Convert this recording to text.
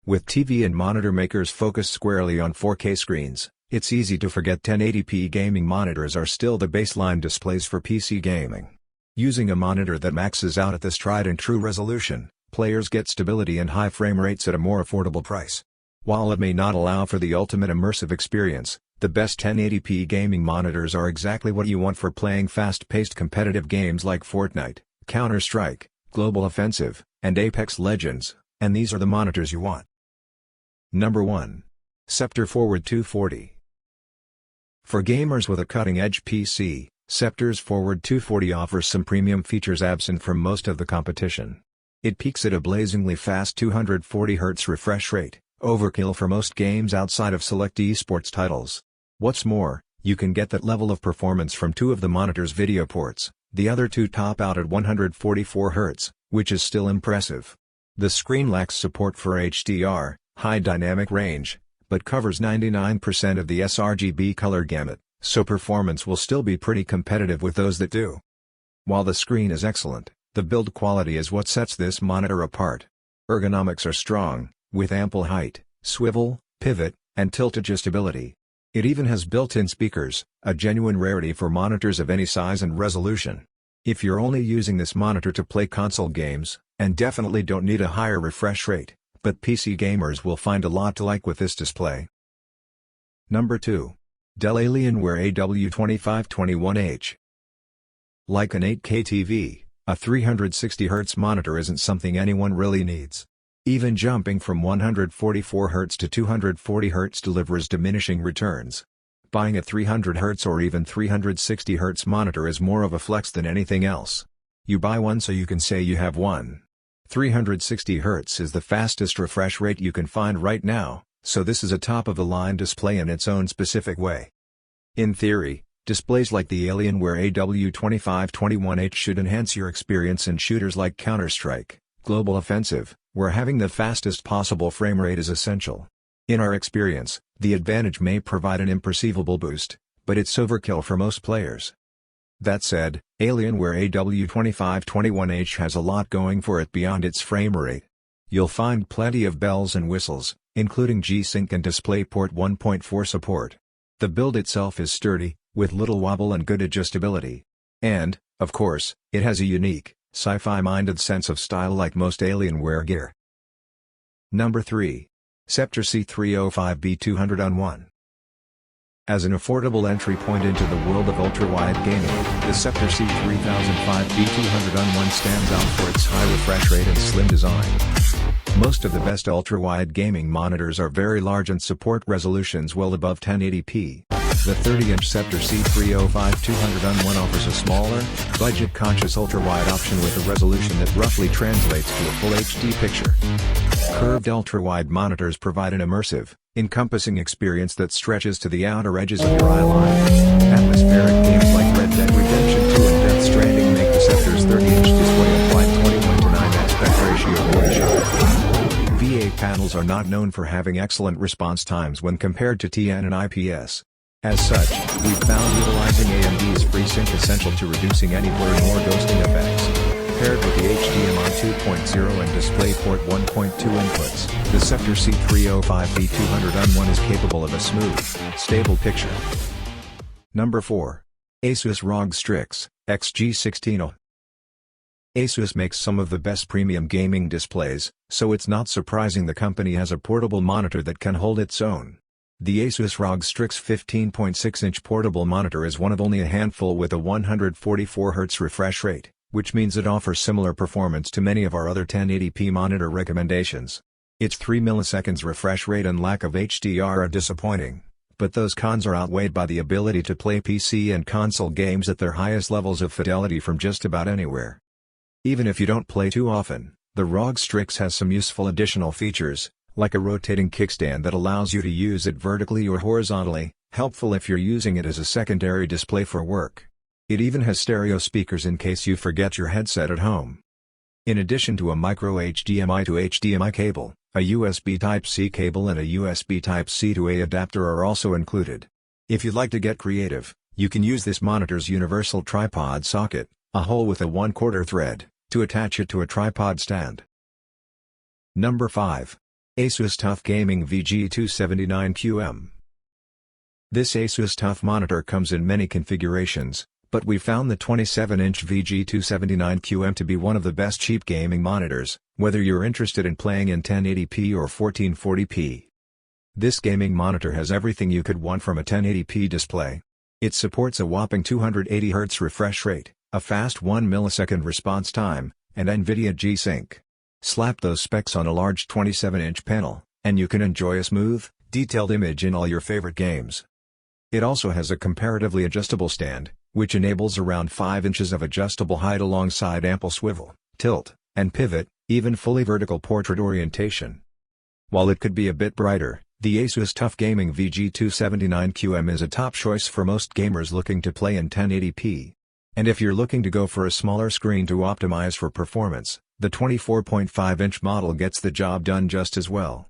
With TV and monitor makers focused squarely on 4K screens, it's easy to forget 1080p gaming monitors are still the baseline displays for PC gaming. Using a monitor that maxes out at this tried-and-true resolution, players get stability and high frame rates at a more affordable price. While it may not allow for the ultimate immersive experience, the best 1080p gaming monitors are exactly what you want for playing fast-paced competitive games like Fortnite, Counter-Strike, Global Offensive, and Apex Legends, and these are the monitors you want. Number 1. Sceptre Forward 240. For gamers with a cutting-edge PC, Sceptre's Forward 240 offers some premium features absent from most of the competition. It peaks at a blazingly fast 240Hz refresh rate, overkill for most games outside of select esports titles. What's more, you can get that level of performance from two of the monitor's video ports, the other two top out at 144Hz, which is still impressive. The screen lacks support for HDR, high dynamic range, but covers 99% of the sRGB color gamut, so performance will still be pretty competitive with those that do. While the screen is excellent, the build quality is what sets this monitor apart. Ergonomics are strong, with ample height, swivel, pivot, and tilt adjustability. It even has built-in speakers, a genuine rarity for monitors of any size and resolution. If you're only using this monitor to play console games, and definitely don't need a higher refresh rate, but PC gamers will find a lot to like with this display. Number 2. Dell Alienware AW2521H. Like an 8K TV, a 360Hz monitor isn't something anyone really needs. Even jumping from 144Hz to 240Hz delivers diminishing returns. Buying a 300Hz or even 360Hz monitor is more of a flex than anything else. You buy one so you can say you have one. 360Hz is the fastest refresh rate you can find right now, so this is a top-of-the-line display in its own specific way. In theory, displays like the Alienware AW2521H should enhance your experience in shooters like Counter-Strike, Global Offensive, where having the fastest possible frame rate is essential. In our experience, the advantage may provide an imperceivable boost, but it's overkill for most players. That said, Alienware AW2521H has a lot going for it beyond its frame rate. You'll find plenty of bells and whistles, including G-Sync and DisplayPort 1.4 support. The build itself is sturdy, with little wobble and good adjustability. And, of course, it has a unique, sci-fi-minded sense of style like most Alienware gear. Number 3. Sceptre C305B200-1. As an affordable entry point into the world of ultra-wide gaming, the Sceptre C3005B200-1 stands out for its high refresh rate and slim design. Most of the best ultra-wide gaming monitors are very large and support resolutions well above 1080p. The 30-inch Sceptre C305-200-1 offers a smaller, budget-conscious ultra-wide option with a resolution that roughly translates to a full HD picture. Curved ultra-wide monitors provide an immersive, encompassing experience that stretches to the outer edges of your eye line. Atmospheric games like Red Dead Redemption 2 and Death Stranding make the Sceptre's 30-inch display a fine 21:9 aspect ratio really sharp. VA panels are not known for having excellent response times when compared to TN and IPS. As such, we've found utilizing AMD's FreeSync essential to reducing any blurring or ghosting effects. Paired with the HDMI 2.0 and DisplayPort 1.2 inputs, the Sceptre C305B200-1 is capable of a smooth, stable picture. Number 4. Asus ROG Strix XG16. Asus makes some of the best premium gaming displays, so it's not surprising the company has a portable monitor that can hold its own. The Asus ROG Strix 15.6-inch portable monitor is one of only a handful with a 144Hz refresh rate, which means it offers similar performance to many of our other 1080p monitor recommendations. Its 3 milliseconds refresh rate and lack of HDR are disappointing, but those cons are outweighed by the ability to play PC and console games at their highest levels of fidelity from just about anywhere. Even if you don't play too often, the ROG Strix has some useful additional features, like a rotating kickstand that allows you to use it vertically or horizontally, helpful if you're using it as a secondary display for work. It even has stereo speakers in case you forget your headset at home. In addition to a micro HDMI to HDMI cable, a USB Type-C cable and a USB Type-C to A adapter are also included. If you'd like to get creative, you can use this monitor's universal tripod socket, a hole with a 1/4 thread, to attach it to a tripod stand. Number 5. Asus TUF Gaming VG279QM. This Asus TUF monitor comes in many configurations, but we found the 27-inch VG279QM to be one of the best cheap gaming monitors, whether you're interested in playing in 1080p or 1440p. This gaming monitor has everything you could want from a 1080p display. It supports a whopping 280Hz refresh rate, a fast 1 millisecond response time, and NVIDIA G-Sync. Slap those specs on a large 27-inch panel, and you can enjoy a smooth, detailed image in all your favorite games. It also has a comparatively adjustable stand, which enables around 5 inches of adjustable height alongside ample swivel, tilt, and pivot, even fully vertical portrait orientation. While it could be a bit brighter, the Asus TUF Gaming VG279QM is a top choice for most gamers looking to play in 1080p. And if you're looking to go for a smaller screen to optimize for performance, the 24.5-inch model gets the job done just as well.